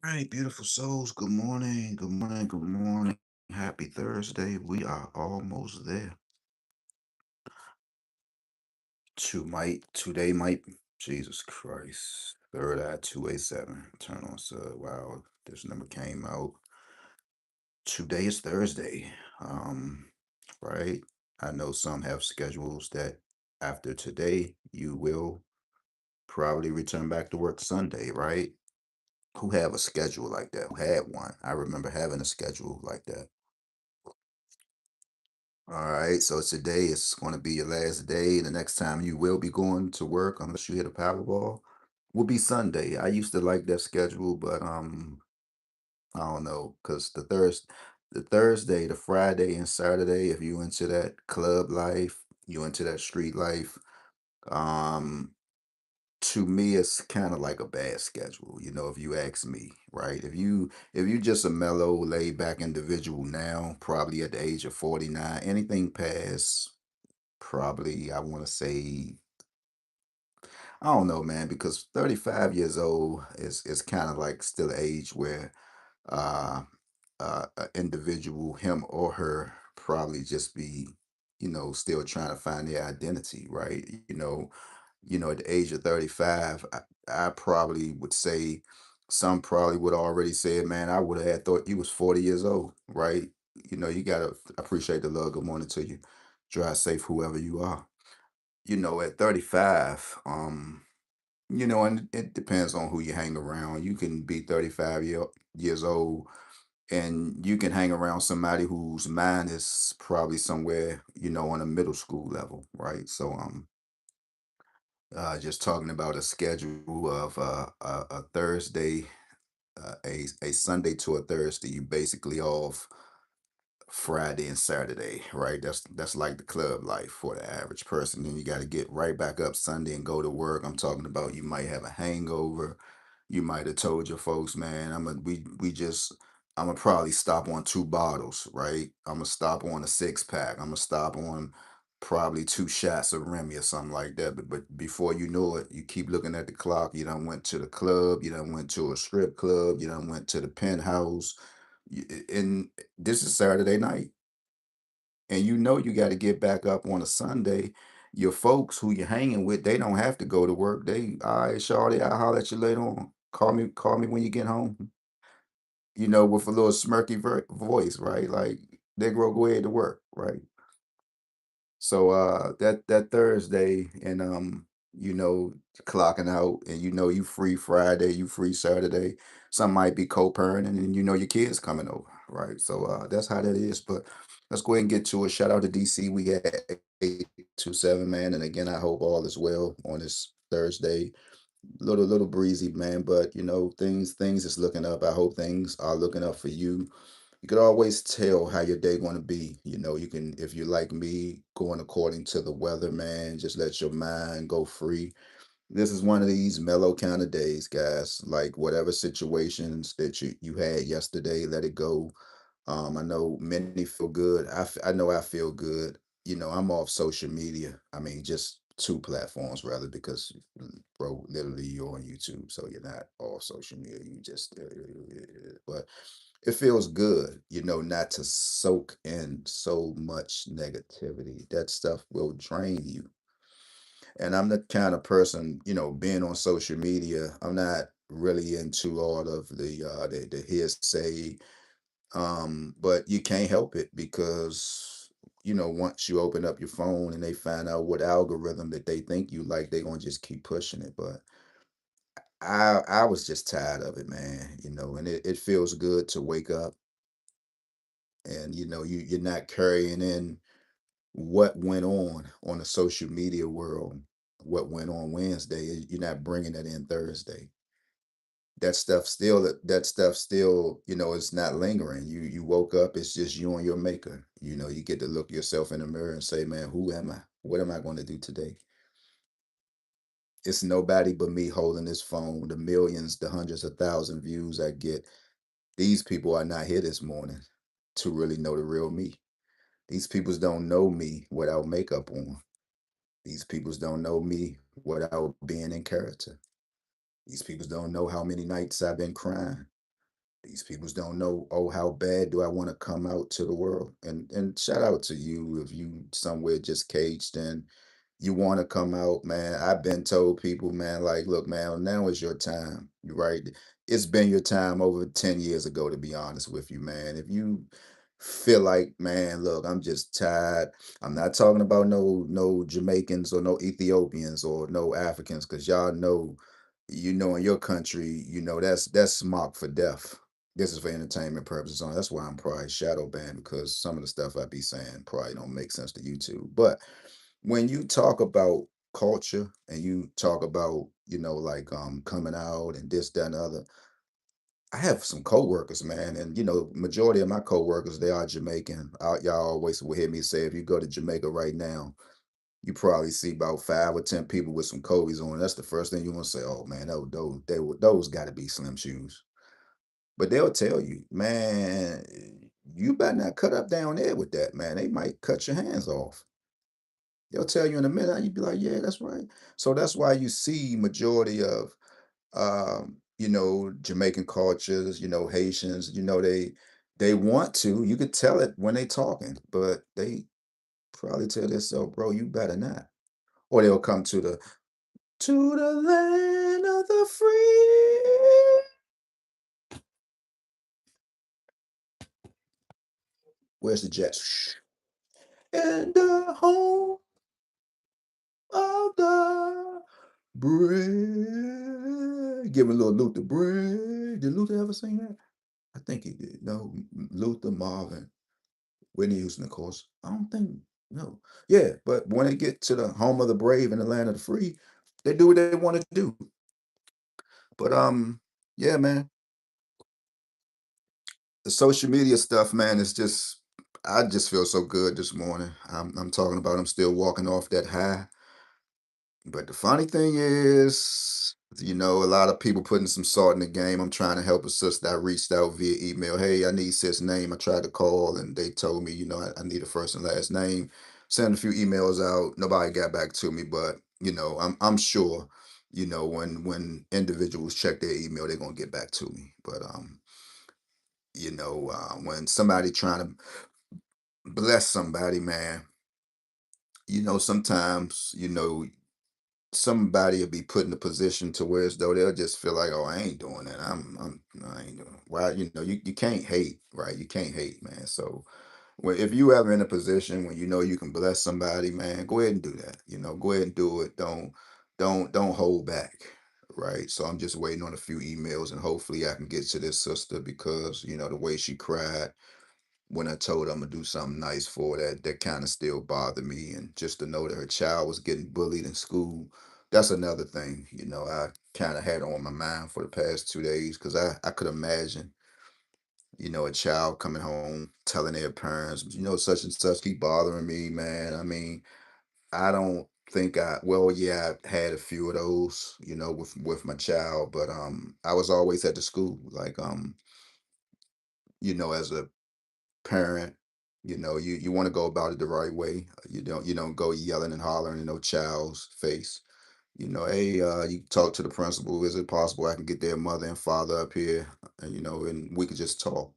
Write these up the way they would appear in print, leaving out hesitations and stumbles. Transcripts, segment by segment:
Right, beautiful souls. Good morning. Good morning. Good morning. Happy Thursday. We are almost there. Today might Jesus Christ. Third eye 287. Turn on sub. Wow, this number came out. Today is Thursday. Right. I know some have schedules that after today you will probably return back to work Sunday, right? Who have a schedule like that? Who had one? I remember having a schedule like that. All right, so today is going to be your last day. The next time you will be going to work, unless you hit a Powerball, will be Sunday. I used to like that schedule, but I don't know, because the Thursday, the Friday, and Saturday, if you into that club life, you into that street life, um, to me, it's kind of like a bad schedule, if you ask me, right? If you just a mellow, laid back individual now, probably at the age of 49, anything past probably I want to say I don't know, man, because 35 years old is kind of like still an age where uh an individual, him or her, probably just be, still trying to find their identity, right? At the age of 35, I probably would say some probably would already say, man, I would have had thought you was 40 years old, right? You gotta appreciate the love. Good morning to you. Drive safe, whoever you are. At 35, and it depends on who you hang around. You can be 35 years old and you can hang around somebody whose mind is probably somewhere, on a middle school level, right? So, just talking about a schedule of a Thursday, a Sunday to a Thursday, you basically off Friday and Saturday, right? That's like the club life for the average person. Then you got to get right back up Sunday and go to work. I'm talking about you might have a hangover. You might have told your folks, man, I'm gonna probably stop on two bottles, right? I'm gonna stop on a six pack. I'm gonna stop on probably two shots of Remy or something like that. But before you know it, you keep looking at the clock. You done went to the club. You done went to a strip club. You done went to the penthouse. And this is Saturday night, and you got to get back up on a Sunday. Your folks who you're hanging with, they don't have to go to work. All right, Shawty, I'll holler at you later on. Call me when you get home. With a little smirky voice, right? Like they go ahead to work, right? So that Thursday and you know clocking out, and you free Friday, you free Saturday. Some might be co-parenting, and your kids coming over, right? So that's how that is. But let's go ahead and get to it. Shout out to DC. We got 827, man, and again I hope all is well on this Thursday. Little breezy, man, but things is looking up. I hope things are looking up for you. You could always tell how your day going to be. You can, if you like me, going according to the weather, man. Just let your mind go free. This is one of these mellow kind of days, guys. Like whatever situations that you had yesterday, let it go. I know many feel good. I know I feel good. I'm off social media. I mean, just two platforms rather, because bro, literally you're on YouTube, so you're not off social media. You just, but it feels good, not to soak in so much negativity. That stuff will drain you. And I'm the kind of person, being on social media, I'm not really into all of the hearsay, but you can't help it because, once you open up your phone and they find out what algorithm that they think you like, they're gonna just keep pushing it. But I was just tired of it, man, and it feels good to wake up and you're not carrying in what went on the social media world, what went on Wednesday. You're not bringing it in Thursday. That stuff still, it's not lingering. You woke up, it's just you and your maker. You get to look yourself in the mirror and say, man, who am I? What am I going to do today? It's nobody but me holding this phone. The millions, the hundreds of thousand views I get, these people are not here this morning to really know the real me. These peoples don't know me without makeup on. These peoples don't know me without being in character. These peoples don't know how many nights I've been crying. These peoples don't know, oh, how bad do I want to come out to the world? And shout out to you if you somewhere just caged in, you want to come out, man. I've been told people, man, like, look, man, now is your time. You right. It's been your time over 10 years ago, to be honest with you, man. If you feel like, man, look, I'm just tired. I'm not talking about no Jamaicans or no Ethiopians or no Africans, because y'all know, in your country, that's marked for death. This is for entertainment purposes only. That's why I'm probably shadow banned, because some of the stuff I be saying probably don't make sense to YouTube. But when you talk about culture and you talk about, like coming out and this, that, and the other, I have some coworkers, man, and majority of my coworkers, they are Jamaican. Y'all always will hear me say, if you go to Jamaica right now, you probably see about 5 or 10 people with some Kobe's on. That's the first thing you want to say. Oh man, those got to be slim shoes. But they'll tell you, man, you better not cut up down there with that, man. They might cut your hands off. They'll tell you in a minute, and you'd be like, yeah, that's right. So that's why you see majority of Jamaican cultures, Haitians, they want to. You could tell it when they talking, but they probably tell themselves, bro, you better not. Or they'll come to the land of the free. Where's the Jets? And the home of the brave. Give a little Luther brave. Did Luther ever sing that? I think he did. No, Luther, Marvin, Whitney Houston, of course. I don't think, no. Yeah, but when they get to the home of the brave and the land of the free, they do what they want to do. But yeah, man, the social media stuff, man, is just, I just feel so good this morning. I'm talking about I'm still walking off that high. But the funny thing is, a lot of people putting some salt in the game. I'm trying to help a sister. I reached out via email. Hey, I need sis name. I tried to call and they told me, I need a first and last name. Send a few emails out. Nobody got back to me, but I'm sure, when individuals check their email, they're gonna get back to me. But when somebody trying to bless somebody, man, sometimes, somebody will be put in a position to where as though they'll just feel like, oh, I ain't doing that. I ain't doing. Why, you can't hate, right? You can't hate, man. So, if you ever in a position when you can bless somebody, man, go ahead and do that. Go ahead and do it. Don't hold back, right? So I'm just waiting on a few emails, and hopefully I can get to this sister, because the way she cried when I told her I'm gonna do something nice for her, that kind of still bothered me. And just to know that her child was getting bullied in school, that's another thing, I kind of had on my mind for the past 2 days, because I could imagine, a child coming home telling their parents, such and such keep bothering me, man. I mean, I don't think well, yeah, I had a few of those, with my child, but I was always at the school, like as a parent, you want to go about it the right way. You don't go yelling and hollering in no child's face. Hey, you talk to the principal. Is it possible I can get their mother and father up here? And we could just talk.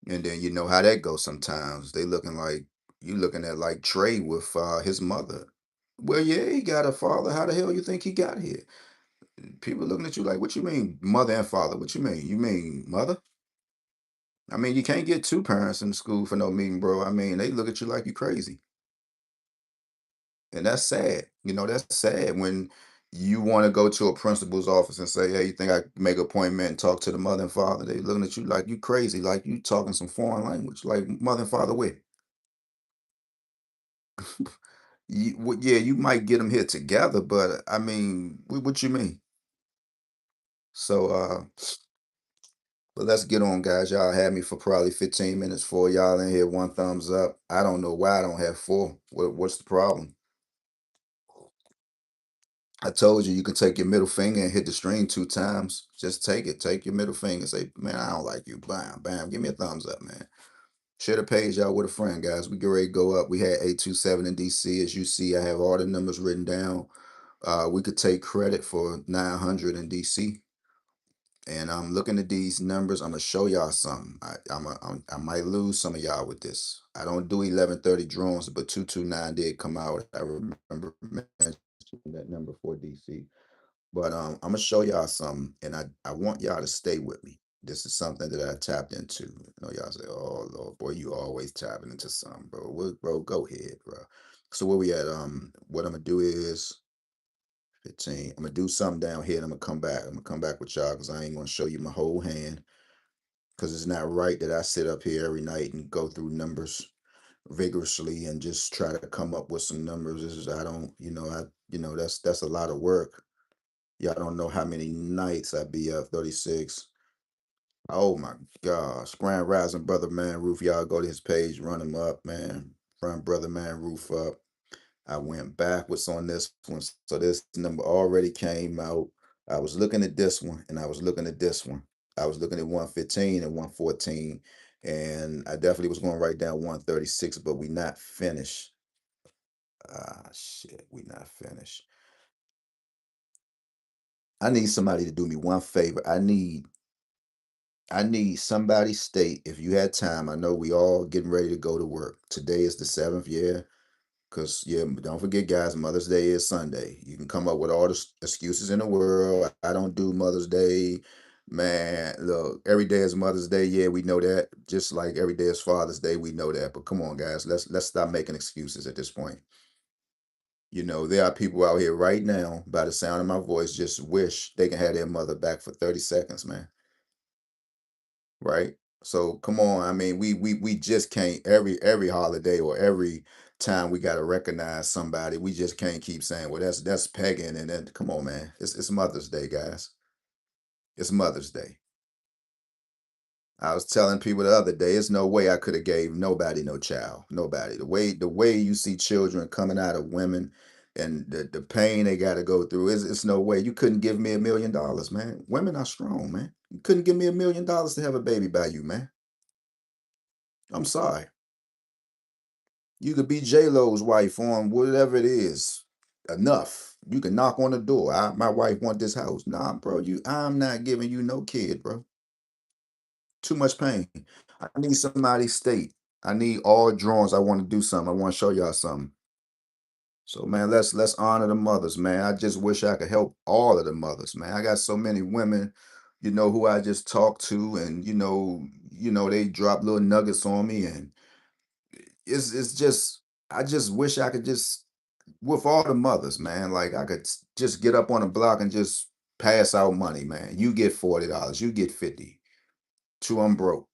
And then you know how that goes sometimes. They looking like you looking at like Trey with his mother. Well, yeah, he got a father. How the hell you think he got here? People looking at you like, what you mean, mother and father? What you mean? You mean mother? I mean, you can't get two parents in school for no meeting, bro. I mean, they look at you like you crazy. And that's sad. That's sad when you want to go to a principal's office and say, hey, you think I can make an appointment and talk to the mother and father? They looking at you like you crazy, like you talking some foreign language, like mother and father with. Yeah, you might get them here together, but I mean, what you mean? So, but let's get on, guys. Y'all had me for probably 15 minutes. For y'all in here, one thumbs up. I don't know why I don't have four. What's the problem? I told you you can take your middle finger and hit the string 2 times. Just take it. Take your middle finger. Say, man, I don't like you. Bam, bam. Give me a thumbs up, man. Share the page out with a friend, guys. We get ready to go up. We had 827 in DC. As you see, I have all the numbers written down. We could take credit for 900 in DC. And I'm looking at these numbers. I'm gonna show y'all something. I might lose some of y'all with this. I don't do 1130 drones, but 229 did come out. I remember mentioning that number for DC. But I'm gonna show y'all something, and I want y'all to stay with me. This is something that I tapped into. You know, y'all say, "Oh Lord, boy, you always tapping into something, bro." Well, bro, go ahead, bro. So where we at? What I'm gonna do is 15. I'm gonna do something down here, and I'm gonna come back. I'm gonna come back with y'all because I ain't gonna show you my whole hand because it's not right that I sit up here every night and go through numbers vigorously and just try to come up with some numbers. This is I don't, that's a lot of work. Y'all don't know how many nights I be up. 36. Oh my gosh. Grand Rising Brother Man Roof. Y'all go to his page, run him up, man. Run Brother Man Roof up. I went backwards on this one. So this number already came out. I was looking at this one and I was looking at this one. I was looking at 115 and 114. And I definitely was going to write down 136, but we not finished. Ah, shit. We not finished. I need somebody to do me one favor. I need somebody state if you had time. I know we all getting ready to go to work. Today is the seventh year. Cause yeah, don't forget, guys, Mother's Day is Sunday. You can come up with all the excuses in the world. I don't do Mother's Day. Man, look, every day is Mother's Day. Yeah, we know that. Just like every day is Father's Day, we know that. But come on, guys, let's stop making excuses at this point. There are people out here right now, by the sound of my voice, just wish they can have their mother back for 30 seconds, man. Right? So come on. I mean, we just can't every holiday or every time we gotta recognize somebody. We just can't keep saying, well, that's pagan and then come on, man. It's Mother's Day, guys. It's Mother's Day. I was telling people the other day, it's no way I could have gave nobody no child. Nobody. The way you see children coming out of women and the pain they gotta go through, it's no way. You couldn't give me $1 million, man. Women are strong, man. You couldn't give me $1 million to have a baby by you, man. I'm sorry. You could be J Lo's wife on whatever it is. Enough. You can knock on the door. My wife want this house. Nah, bro. I'm not giving you no kid, bro. Too much pain. I need somebody state. I need all drawings. I want to do something. I want to show y'all something. So man, let's honor the mothers, man. I just wish I could help all of the mothers, man. I got so many women, who I just talk to, and they drop little nuggets on me, and it's just I just wish I could just with all the mothers, man, like I could just get up on a block and just pass out money, man. You get $40, you get 50. Two, I'm broke.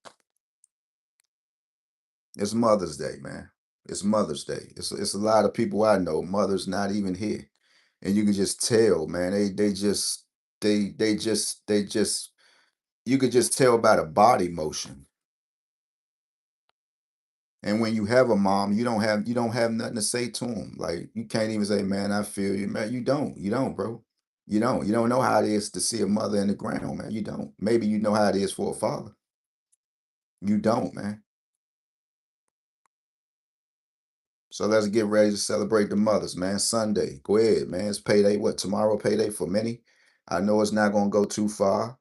It's Mother's Day, man. It's Mother's Day. It's a lot of people I know, mothers not even here. And you can just tell, man, they just you could just tell by the body motion. And when you have a mom, you don't have nothing to say to them. Like you can't even say, "Man, I feel you, man." You don't, bro. You don't know how it is to see a mother in the ground, man. You don't. Maybe you know how it is for a father. You don't, man. So let's get ready to celebrate the mothers, man. Sunday, go ahead, man. It's payday. What tomorrow? Payday for many. I know it's not gonna go too far.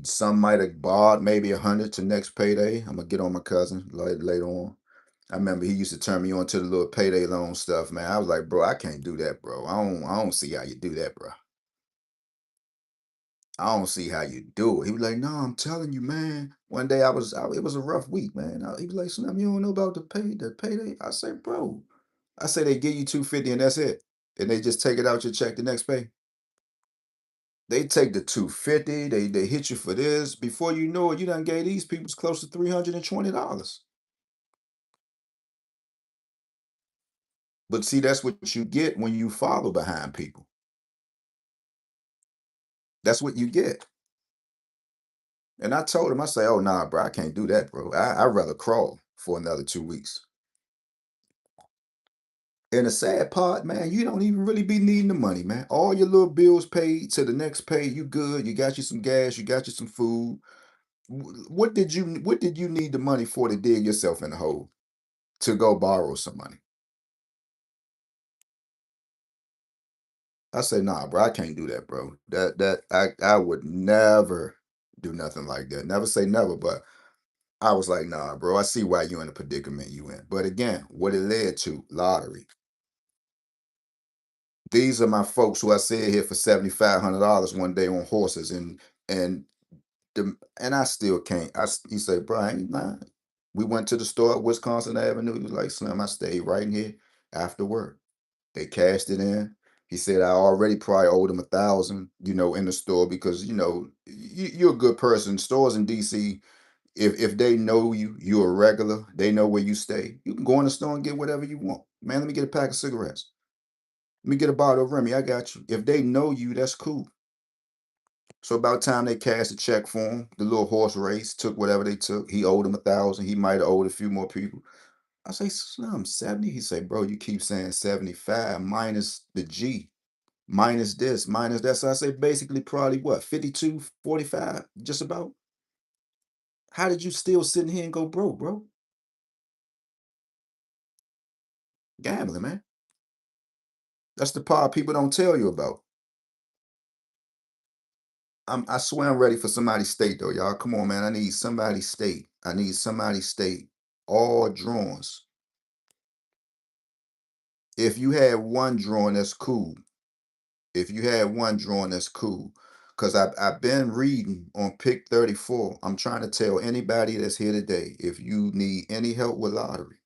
Some might have borrowed maybe 100 to next payday. I'm gonna get on my cousin later on. I remember he used to turn me on to the little payday loan stuff, man. I was like, bro, I can't do that, bro. I don't see how you do that, bro. I don't see how you do it. He was like, no, I'm telling you, man. One day it was a rough week, man. He was like, Slim, you don't know about the payday. I say, bro, I say they give you 250 and that's it. And they just take it out your check the next pay. They take the 250, they hit you for this. Before you know it, you done gave these people close to $320. But see, that's what you get when you follow behind people. That's what you get. And I told him, I say, oh nah, bro, I can't do that, bro. I'd rather crawl for another 2 weeks. And the sad part, man, you don't even really be needing the money, man. All your little bills paid to the next pay, you good. You got you some gas, you got you some food. What did you need the money for to dig yourself in the hole? To go borrow some money. I say, nah, bro, I can't do that, bro. I would never do nothing like that. Never say never, but I was like, nah, bro, I see why you in the predicament you in. But again, what it led to, lottery. These are my folks who I said here for $7,500 one day on horses, and and I still can't. He said, bro, I ain't lying. We went to the store at Wisconsin Avenue. He was like, Slim, I stayed right in here after work. They cashed it in. He said I already probably owed him 1,000, in the store because you're a good person. Stores in DC, if they know you're a regular, they know where you stay. You can go in the store and get whatever you want. Man, let me get a pack of cigarettes. Let me get a bottle of Remy. I got you. If they know you, that's cool. So about time they cashed the check for him, the little horse race took whatever they took. He owed him 1,000. He might have owed a few more people. I say, Slim, 70. He say, bro, you keep saying 75 minus the G, minus this, minus that. So I say basically probably what, 52, 45, just about. How did you still sit in here and go broke, bro? Gambling, man. That's the part people don't tell you about. I swear I'm ready for somebody's state though, y'all. Come on, man. I need somebody's state. I need somebody's state. All drawings. If you had one drawing, that's cool. If you had one drawing, that's cool. Cause I've been reading on Pick 34. I'm trying to tell anybody that's here today, if you need any help with lottery,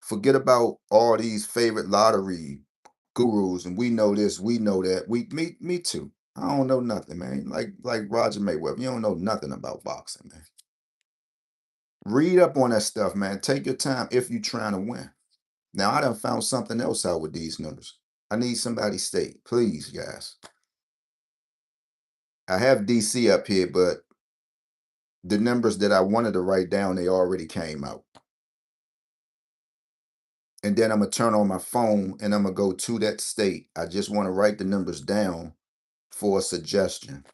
forget about all these favorite lottery gurus and we know this, we know that. Me too. I don't know nothing, man. Like Roger Mayweather. You don't know nothing about boxing, man. Read up on that stuff, man. Take your time if you're trying to win. Now I done found something else out with these numbers. I need somebody state, please, guys. I have DC up here, but the numbers that I wanted to write down, they already came out. And then I'm gonna turn on my phone and I'm gonna go to that state. I just want to write the numbers down for a suggestion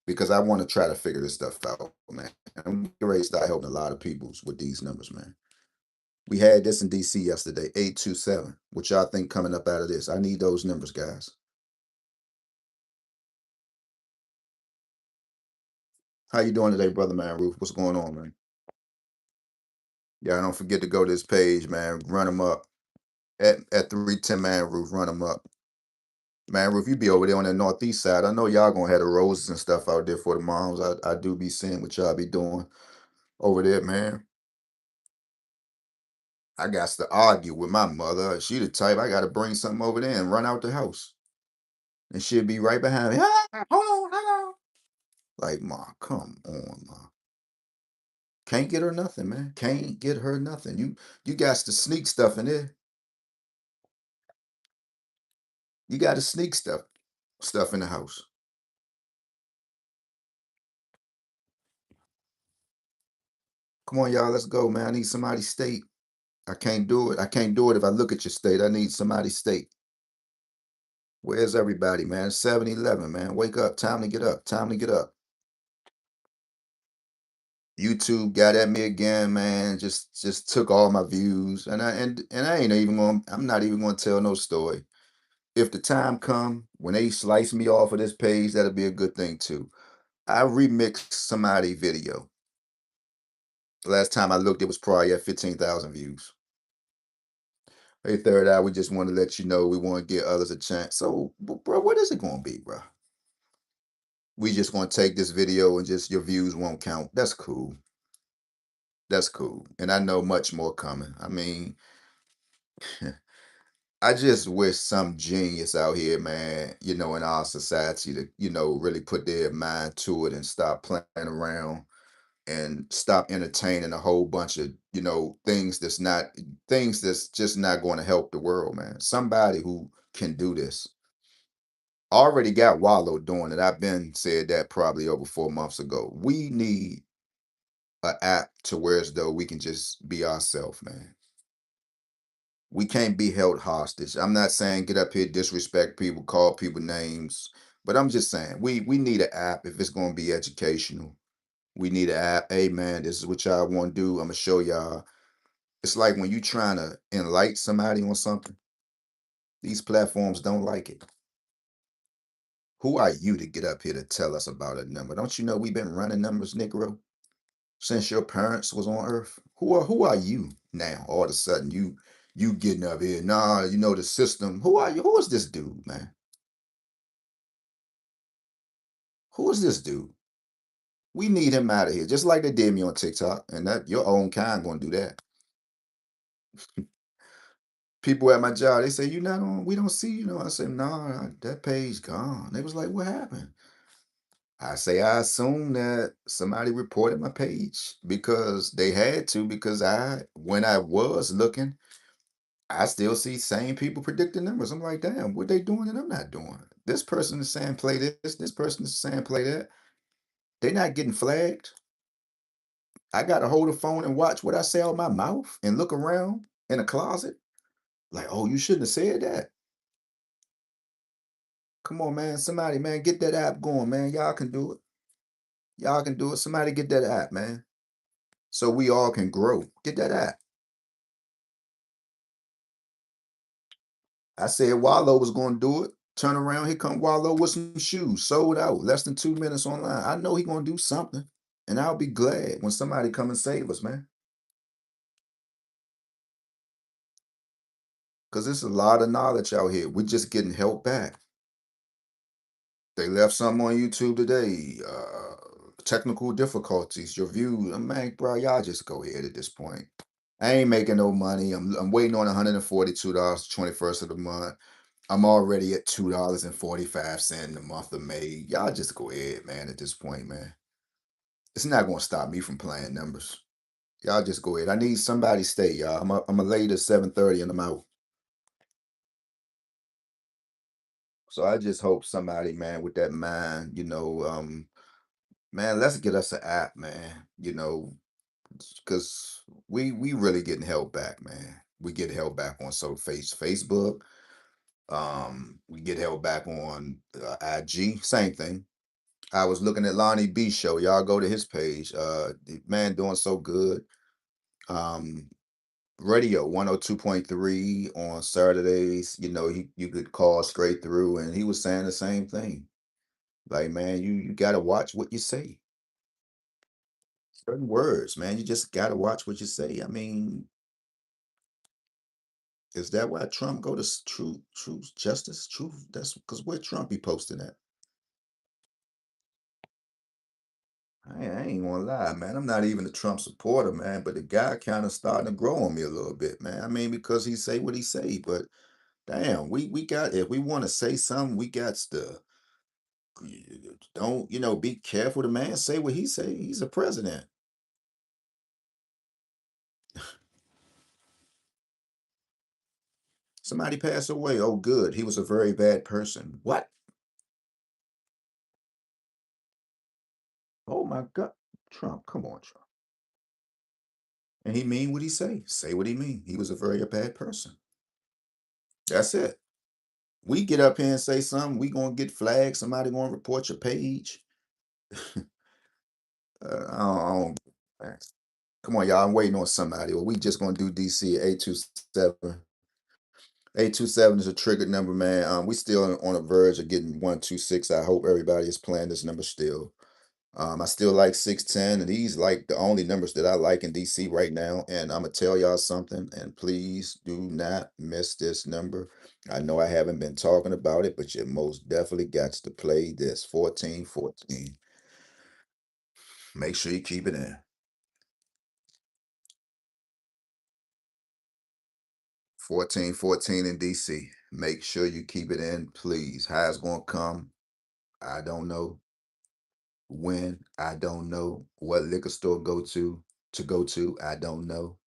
because I want to try to figure this stuff out, man. I'm ready to start helping a lot of people with these numbers, man. We had this in DC yesterday, 827. What y'all think coming up out of this? I need those numbers, guys. How you doing today, brother man? Ruth, what's going on, man? Yeah, don't forget to go to this page, man. Run them up at 310 man Ruth. Run them up, man. Ruth, you be over there on the northeast side. I know y'all gonna have the roses and stuff out there for the moms. I do be seeing what y'all be doing over there, man. I got to argue with my mother. She the type I got to bring something over there and run out the house, and she'll be right behind me. "Ah, hold on, hold on." Like, ma, come on, ma. Can't get her nothing, man. Can't get her nothing. You got to sneak stuff in there. You got to sneak stuff in the house. Come on, y'all. Let's go, man. I need somebody's state. I can't do it. I can't do it if I look at your state. I need somebody's state. Where's everybody, man? 7-Eleven, man. Wake up. Time to get up. Time to get up. YouTube got at me again, man. Just took all my views. And I ain't even going I'm not even gonna tell no story. If the time come when they slice me off of this page, that'll be a good thing too. I remixed somebody video. Last time I looked, it was probably at 15,000 views. Hey, Third Eye, we just want to let you know we want to give others a chance. So, bro, what is it going to be, bro? We just going to take this video and just your views won't count. That's cool. That's cool. And I know much more coming. I mean, I just wish some genius out here, man, in our society to, really put their mind to it and stop playing around and stop entertaining a whole bunch of things that's just not going to help the world, man. Somebody who can do this already got Wallow doing it. I've been said that probably over 4 months ago. We need an app to where as though we can just be ourselves, man. We can't be held hostage. I'm not saying get up here, disrespect people, call people names, but I'm just saying we need an app if it's going to be educational. We need an app. Hey man, this is what y'all want to do. I'm gonna show y'all. It's like when you trying to enlighten somebody on something. These platforms don't like it. Who are you to get up here to tell us about a number? Don't you know we've been running numbers, Negro, since your parents was on Earth? Who are you now? All of a sudden, you getting up here? Nah, you know the system. Who are you? Who is this dude, man? Who is this dude? We need him out of here, just like they did me on TikTok, and that your own kind gonna do that. People at my job, they say, "You not on? We don't see you." Know, I said, "Nah, that page gone." They was like, "What happened?" I say, "I assume that somebody reported my page because they had to, because when I was looking, I still see same people predicting numbers." I'm like, "Damn, what they doing and I'm not doing?" This person is saying play this person is saying play that. They not getting flagged. I got to hold the phone and watch what I say out my mouth and look around in a closet. Like, oh, you shouldn't have said that. Come on, man. Somebody, man, get that app going, man. Y'all can do it. Y'all can do it. Somebody get that app, man. So we all can grow. Get that app. I said Wallow was going to do it. Turn around, here come Wallow with some shoes, sold out, less than 2 minutes online. I know he gonna do something, and I'll be glad when somebody come and save us, man. Cause there's a lot of knowledge out here. We're just getting held back. They left some on YouTube today. Technical difficulties, your view. I'm like, bro, y'all just go ahead at this point. I ain't making no money. I'm waiting on $142, 21st of the month. I'm already at $2.45 in the month of May. Y'all just go ahead, man, at this point, man. It's not gonna stop me from playing numbers. Y'all just go ahead. I need somebody stay, y'all. I'm a late at 7:30 and I'm out. So I just hope somebody, man, with that mind, man, let's get us an app, man. Because we really getting held back, man. We get held back on Facebook. We get held back on IG. Same thing. I was looking at Lonnie B show. Y'all go to his page. The man doing so good. Um, Radio 102.3 on Saturdays. You could call straight through, and he was saying the same thing. Like, man, you gotta watch what you say. Certain words, man. You just gotta watch what you say. I mean, is that why Trump go to truth, justice, truth? That's because where Trump be posting at? I ain't gonna lie, man. I'm not even a Trump supporter, man. But the guy kind of starting to grow on me a little bit, man. I mean, because he say what he say, but damn, we got if we want to say something, we got to don't be careful. The man say what he say. He's a president. Somebody passed away. Oh, good. He was a very bad person. What? Oh my God, Trump. Come on, Trump. And he mean what he say. Say what he mean. He was a very bad person. That's it. We get up here and say something, we gonna get flagged. Somebody gonna report your page. I don't man. Come on, y'all. I'm waiting on somebody. Or we just gonna do DC at 827. 827 is a triggered number, man. We still on the verge of getting 126. I hope everybody is playing this number still. I still like 610, and these like the only numbers that I like in DC right now. And I'm gonna tell y'all something, and please do not miss this number. I know I haven't been talking about it, but you most definitely got to play this 1414. Make sure you keep it in. 1414 in DC. Make sure you keep it in, please. How it's gonna come, I don't know. When, I don't know. What liquor store go to, I don't know.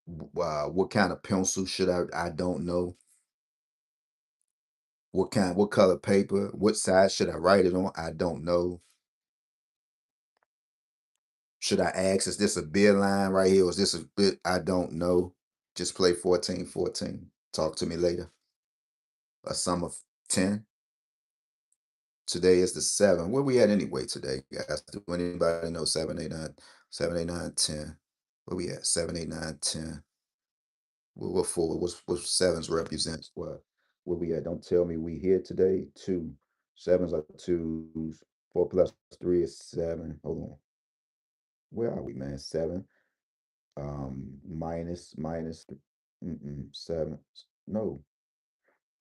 What kind of pencil should I don't know. What color paper, what size should I write it on? I don't know. Should I ask, is this a bid line right here? Or is this a bit? I don't know. Just play 1414. Talk to me later. A sum of 10. Today is the 7. Where we at anyway today, guys? Do anybody know 7, 8, 9, 7, 8, 9, 10? Where we at? 7, 8, 9, 10. What four? What sevens represents what? Where we at? Don't tell me we here today. Two. Sevens are twos. Four plus three is seven. Hold on. Where are we, man? Seven. Seven. No.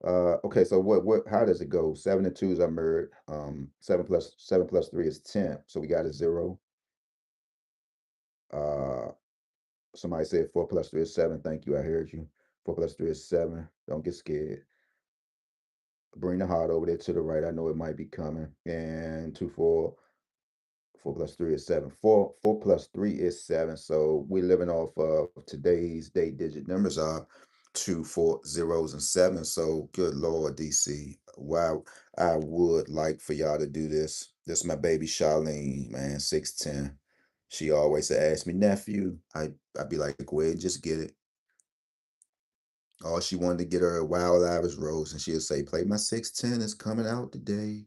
Okay, so how does it go? Seven and twos are merged. Seven plus three is 10. So we got a zero. Uh, somebody said four plus three is seven. Thank you. I heard you. Four plus three is seven. Don't get scared. Bring the heart over there to the right. I know it might be coming. And two, four. Four plus three is seven. Four plus three is seven. So we're living off of today's date digit numbers are two, four, zeros, and seven. So good Lord, DC. Wow, I would like for y'all to do this. This is my baby Charlene, man, 6'10". She always ask me, nephew. I'd be like, go ahead and just get it. All she wanted to get her a Wild Irish Rose, and she'll say, play my 6'10" is coming out today.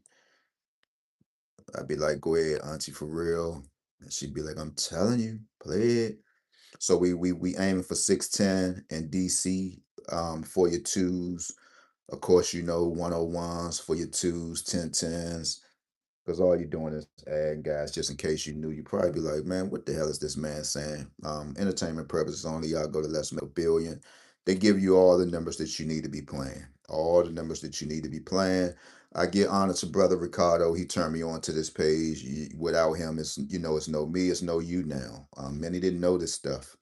I'd be like, go ahead, auntie, for real. And she'd be like, I'm telling you, play it. So we aiming for 6'10" and DC for your twos. Of course, 101s for your twos, 10'10s. Because all you're doing is adding guys, just in case you knew, you probably be like, man, what the hell is this man saying? Entertainment purposes only, y'all go to Let's Make a Billion. They give you all the numbers that you need to be playing. All the numbers that you need to be playing. I get honored to brother Ricardo. He turned me on to this page. Without him, it's no me, it's no you now. Many didn't know this stuff.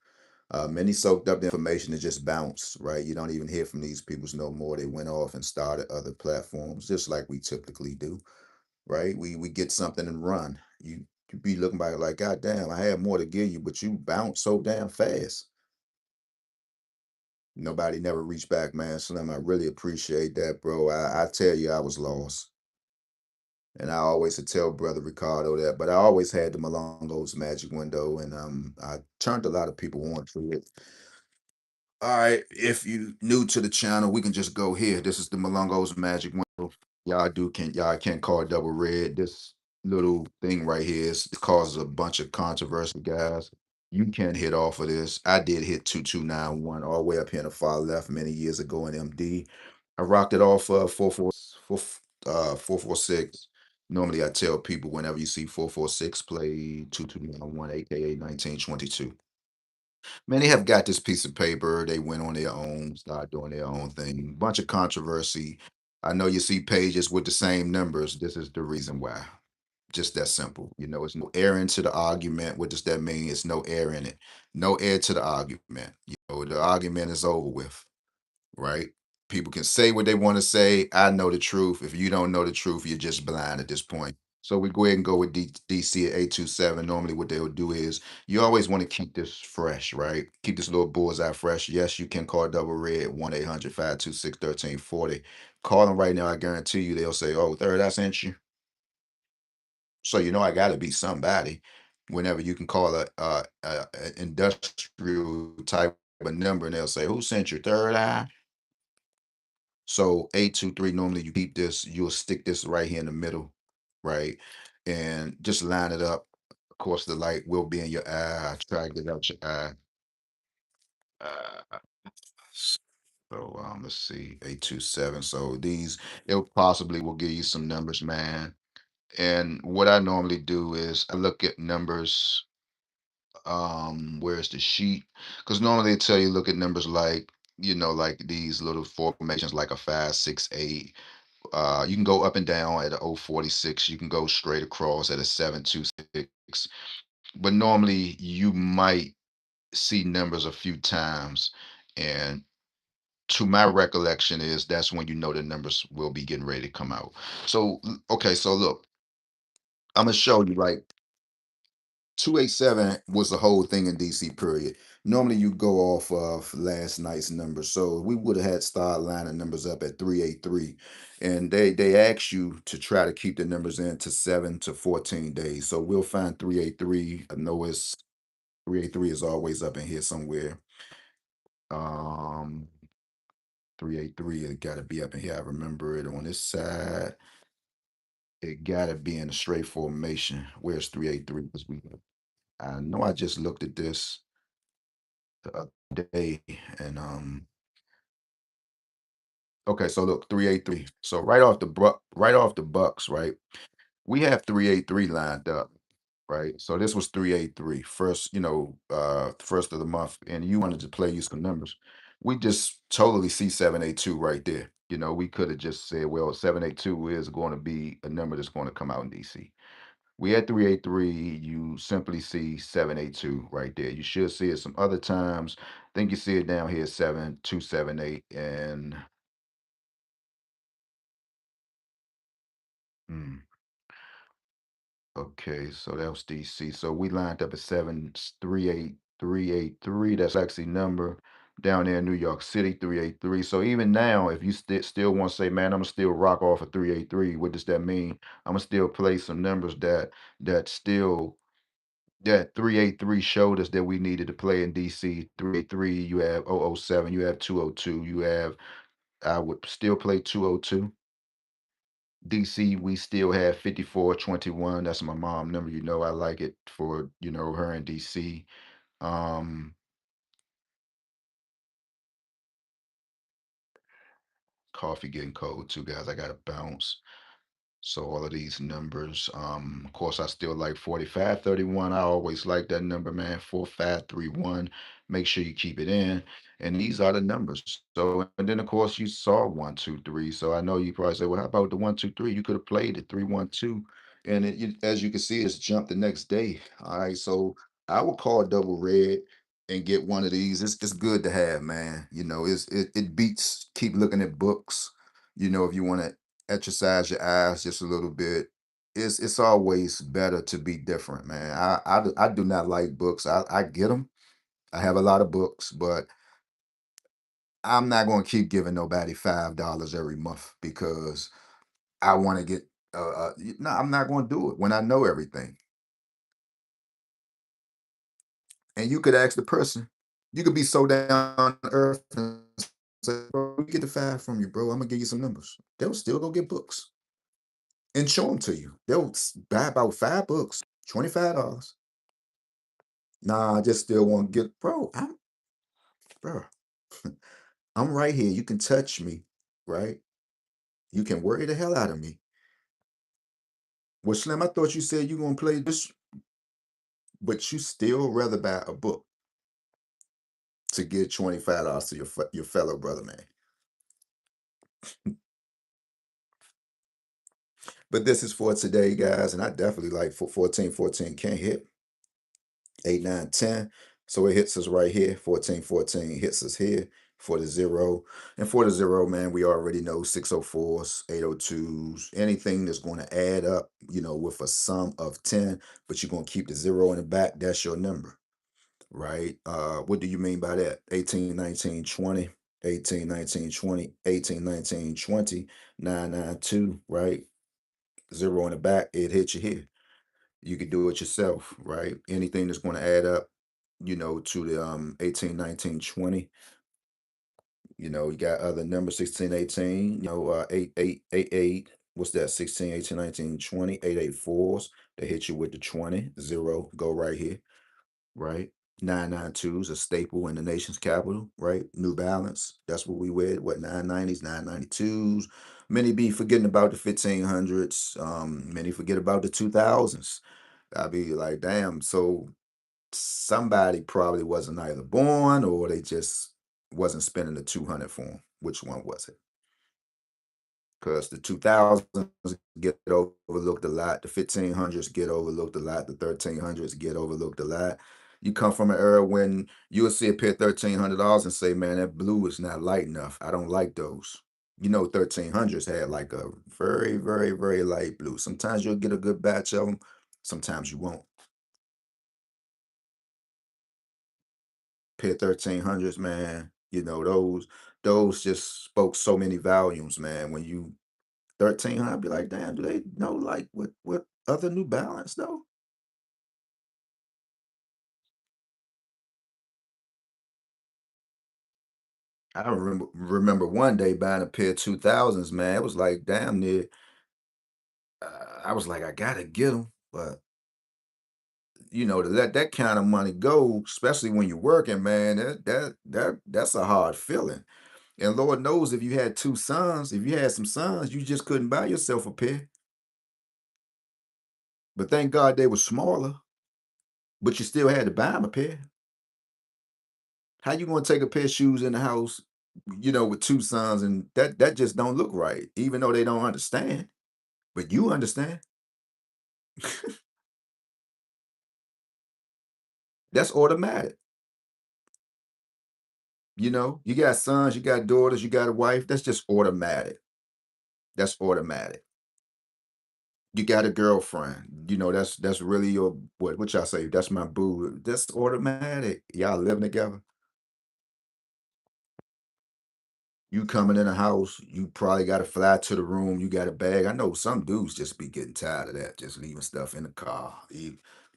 Many soaked up the information and just bounced, right? You don't even hear from these peoples no more. They went off and started other platforms, just like we typically do, right? We get something and run. You be looking back like, God damn, I had more to give you, but you bounce so damn fast. Nobody never reached back, man. Slim, I really appreciate that, bro. I tell you, I was lost. And I always would tell brother Ricardo that, but I always had the Malongo's magic window, and I turned a lot of people on to it. All right, if you new to the channel, we can just go here. This is the Malongo's magic window. Y'all can't call it double red. This little thing right here it causes a bunch of controversy, guys. You can hit off of this. I did hit 2291 all the way up here in the far left many years ago in MD. I rocked it off 446. Normally I tell people whenever you see 446 play 2291, aka 1922. Man, they have got this piece of paper. They went on their own, started doing their own thing. Bunch of controversy. I know you see pages with the same numbers. This is the reason why. Just that simple. It's no air into the argument. What does that mean? It's no air in it. No air to the argument. The argument is over with, right? People can say what they want to say. I know the truth. If you don't know the truth, you're just blind at this point. So we go ahead and go with DC at 827. Normally, what they'll do is you always want to keep this fresh, right? Keep this little bullseye fresh. Yes, you can call Double Red 1-800-526-1340. Call them right now. I guarantee you they'll say, oh, third, I sent you. So I got to be somebody. Whenever you can call a industrial type of number and they'll say, who sent your third eye? So 823, normally you keep this, you'll stick this right here in the middle, right? And just line it up. Of course, the light will be in your eye. Try to get out your eye. Uh, let's see, 827. So it possibly will give you some numbers, man. And what I normally do is I look at numbers. Where's the sheet? Because normally they tell you look at numbers like these little formations, like a 5, 6, 8. You can go up and down at a 046. You can go straight across at a 726. But normally you might see numbers a few times. And to my recollection is that's when the numbers will be getting ready to come out. So, okay, so look, I'm gonna show you like 287 was the whole thing in DC period. Normally you go off of last night's numbers. So we would have had start lining numbers up at 383. And they ask you to try to keep the numbers in to 7 to 14 days. So we'll find 383. I know it's 383 is always up in here somewhere. Um 383, it gotta be up in here. I remember it on this side. It gotta be in a straight formation. Where's 383? Because I know I just looked at this. day. And okay, so look, 383. So right off the Bucks, right? We have 383 lined up, right? So this was 383, first, first of the month, and you wanted to play you some numbers. We just totally see 782 right there. We could have just said, well, 782 is going to be a number that's going to come out in DC. We had 383. You simply see 782 right there. You should see it some other times. I think you see it down here, 7278. And mm, okay, so that was DC. So we lined up at 738,383. That's actually number down there in New York City, 383. So even now, if you still want to say, man, I'm gonna still rock off of 383, what does that mean? I'm gonna still play some numbers that still that 383 showed us that we needed to play in DC. 383, you have 007, you have 202, you have I would still play 202. DC, we still have 5421. That's my mom number. I like it for, her in DC. Um, Coffee getting cold too, guys. I gotta bounce. So all of these numbers, of course, I still like 4531. I always like that number, man. 4531. Make sure you keep it in. And these are the numbers. So, and then of course you saw 123. So I know you probably say, well, how about the 123? You could have played it 312. And as you can see, it's jumped the next day. All right. So I would call double red and get one of these. It's good to have, man. It beats keep looking at books. If you want to exercise your eyes just a little bit. It's always better to be different, man. I do not like books. I get them. I have a lot of books, but I'm not going to keep giving nobody $5 every month because I want to get. No, I'm not going to do it when I know everything. And you could ask the person. You could be so down to earth and say, "Bro, we get the five from you, bro. I'm gonna give you some numbers." They'll still go get books and show them to you. They'll buy about 5 books, $25. Nah, I just still want to get, bro, I'm right here. You can touch me, right? You can worry the hell out of me. Well, Slim, I thought you said you gonna play this, but you still rather buy a book to get $25 to your fellow brother, man. But this is for today, guys, and I definitely like for 1414 can't hit 8, 9, 10. So it hits us right here. 1414 hits us here for the zero. And for the zero, man, we already know 604s, 802s, anything that's going to add up, with a sum of 10, but you're going to keep the zero in the back. That's your number, right? What do you mean by that? 18, 19, 20, 18, 19, 20, 18, 19, 20, 992, right? Zero in the back, it hits you here. You could do it yourself, right? Anything that's going to add up, to the 18, 19, 20. You got other numbers, 16, 18, 8, 8, 8, 8. What's that? 16, 18, 19, 20, 8, 8, 4s. They hit you with the 20. Zero, go right here, right? 992 is a staple in the nation's capital, right? New Balance. That's what we wear. What, 990s, 992s. Many be forgetting about the 1500s. Many forget about the 2000s. I'll be like, damn. So somebody probably wasn't either born or they just wasn't spending the 200 for them. Which one was it? Because the 2000s get overlooked a lot. The 1500s get overlooked a lot. The 1300s get overlooked a lot. You come from an era when you'll see a pair of $1,300 and say, man, that blue is not light enough. I don't like those. 1300s had like a very, very, very light blue. Sometimes you'll get a good batch of them. Sometimes you won't. Pair 1300s, man. Those just spoke so many volumes, man. When you 1300, I'd be like, damn, do they know like what other New Balance though? I remember one day buying a pair of 2000s, man. It was like damn near. I was like, I gotta get them, but to let that kind of money go, especially when you're working, man, that's a hard feeling. And Lord knows if you had two sons, if you had some sons, you just couldn't buy yourself a pair. But thank God they were smaller, but you still had to buy them a pair. How you gonna take a pair of shoes in the house, with two sons, and that just don't look right, even though they don't understand, but you understand. That's automatic. You got sons, you got daughters, you got a wife. That's just automatic. That's automatic. You got a girlfriend. That's really your what y'all say. That's my boo. That's automatic. Y'all living together. You coming in the house, you probably got to fly to the room. You got a bag. I know some dudes just be getting tired of that, just leaving stuff in the car.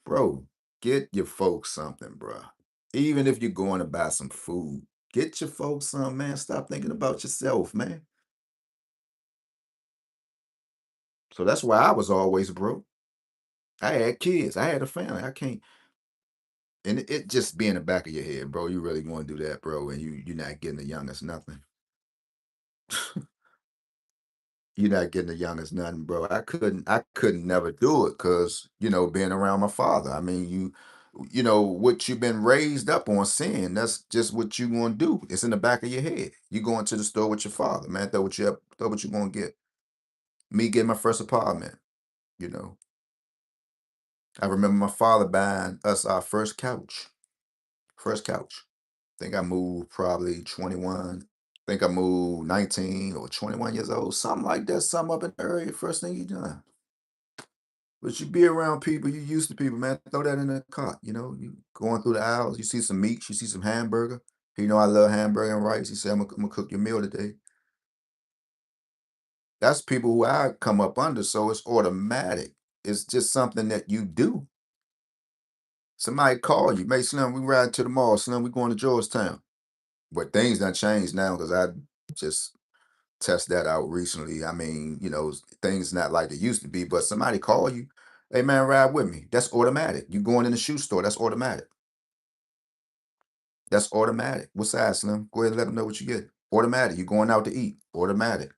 Bro, get your folks something, bro. Even if you're going to buy some food, get your folks some, man. Stop thinking about yourself, man. So that's why I was always broke. I had kids. I had a family. I can't. And it just be in the back of your head, bro. You really want to do that, bro, and you're not getting the youngest nothing. You're not getting the youngest nothing, bro. I couldn't never do it because, being around my father. I mean, what you've been raised up on seeing, that's just what you gonna do. It's in the back of your head. You going to the store with your father, man. Throw what you gonna get. Me getting my first apartment, you know. I remember my father buying us our first couch. First couch. Think I moved probably 21. Think I moved 19 or 21 years old, something like that, something up in the area. First thing you done. But you be around people, you used to people, man. Throw that in the cart, You going through the aisles, you see some meat, you see some hamburger. I love hamburger and rice. He said, I'm gonna cook your meal today. That's people who I come up under, so it's automatic. It's just something that you do. Somebody call you, "Hey, Slim, we ride to the mall. Slim, we going to Georgetown." But things done changed now because I just test that out recently. I mean, things not like they used to be, but somebody call you, "Hey man, ride with me." That's automatic. You going in the shoe store, that's automatic. That's automatic. What size, Slim? Go ahead and let them know what you get. Automatic. You going out to eat. Automatic.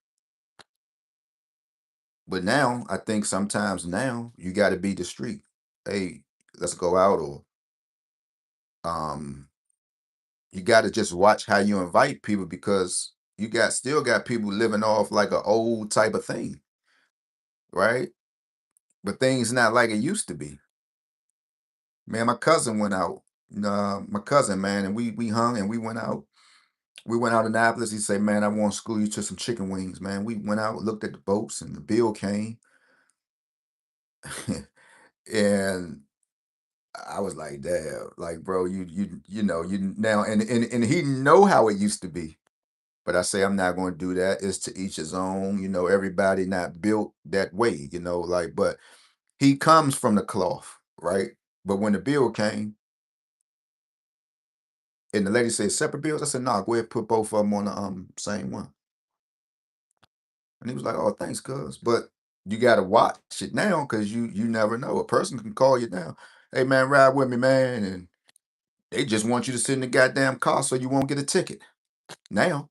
But now, I think sometimes now you gotta be discreet. Hey, let's go out, or um you gotta just watch how you invite people because you got people living off like a old type of thing, right? But things not like it used to be. Man, my cousin went out. My cousin, man, and we hung and we went out. We went out in Annapolis. He said, "Man, I want to school you to some chicken wings, man." We went out, looked at the boats, and the bill came. And I was like, "Damn, like, bro, you now." And he know how it used to be. But I say I'm not going to do that. It's to each his own. Everybody not built that way. Like, but he comes from the cloth, right? But when the bill came, and the lady said separate bills, I said, "No, go ahead, put both of them on the same one." And he was like, "Oh, thanks, cuz." But you gotta watch it now because you never know. A person can call you now. "Hey man, ride with me, man." And they just want you to sit in the goddamn car so you won't get a ticket. Now.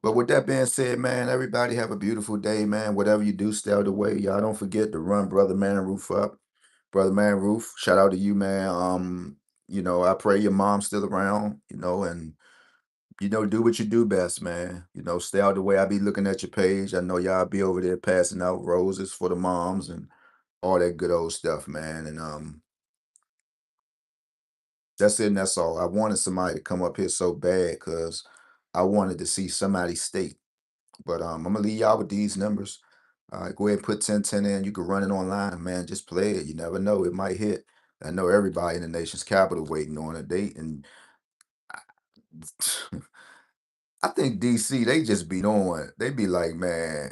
But with that being said, man, everybody have a beautiful day, man. Whatever you do, stay out of the way. Y'all don't forget to run Brother Man Roof up. Brother Man Roof, shout out to you, man. I pray your mom's still around, and do what you do best, man. Stay out the way. I be looking at your page. I know y'all be over there passing out roses for the moms and all that good old stuff, man. And that's it and that's all. I wanted somebody to come up here so bad because I wanted to see somebody state. But I'm gonna leave y'all with these numbers. Go ahead and put 1010 in. You can run it online, man. Just play it. You never know. It might hit. I know everybody in the nation's capital waiting on a date. And I think DC, they just be on. They be like, man,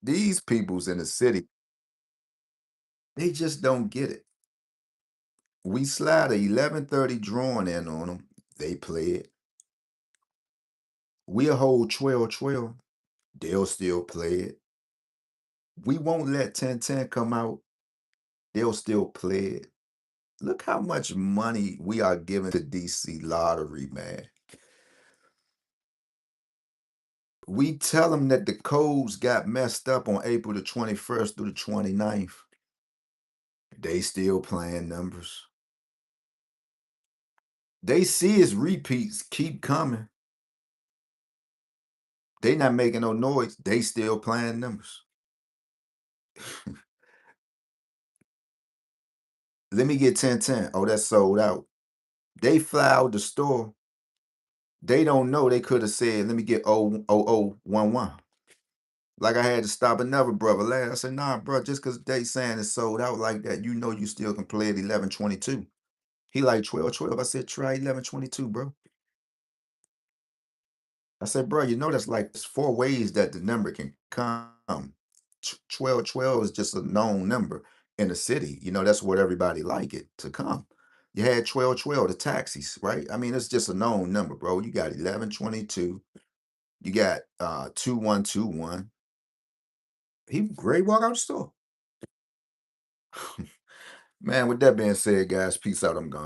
these peoples in the city, they just don't get it. We slide a 11:30 drawing in on them. They play it. We'll hold 12:12. They'll still play it. We won't let 1010 come out. they'll still play it. Look how much money we are giving to DC Lottery, man. We tell them that the codes got messed up on April the 21st through the 29th. They still playing numbers. They see his repeats keep coming. They not making no noise. They still playing numbers. Let me get 1010. Oh, that's sold out. They fly out the store. They don't know they could have said, let me get 0011. Like I had to stop another brother last. I said, nah, bro, just because they saying it's sold out like that, you know you still can play at 1122. He like 1212. I said, try 1122, bro. I said, bro, you know that's like it's four ways that the number can come. 1212 is just a known number in the city. You know, that's what everybody like it to come. You had 1212, the taxis, right? I mean, it's just a known number, bro. You got 1122. You got 2121. He great walk out the store. Man, with that being said, guys, peace out. I'm gone.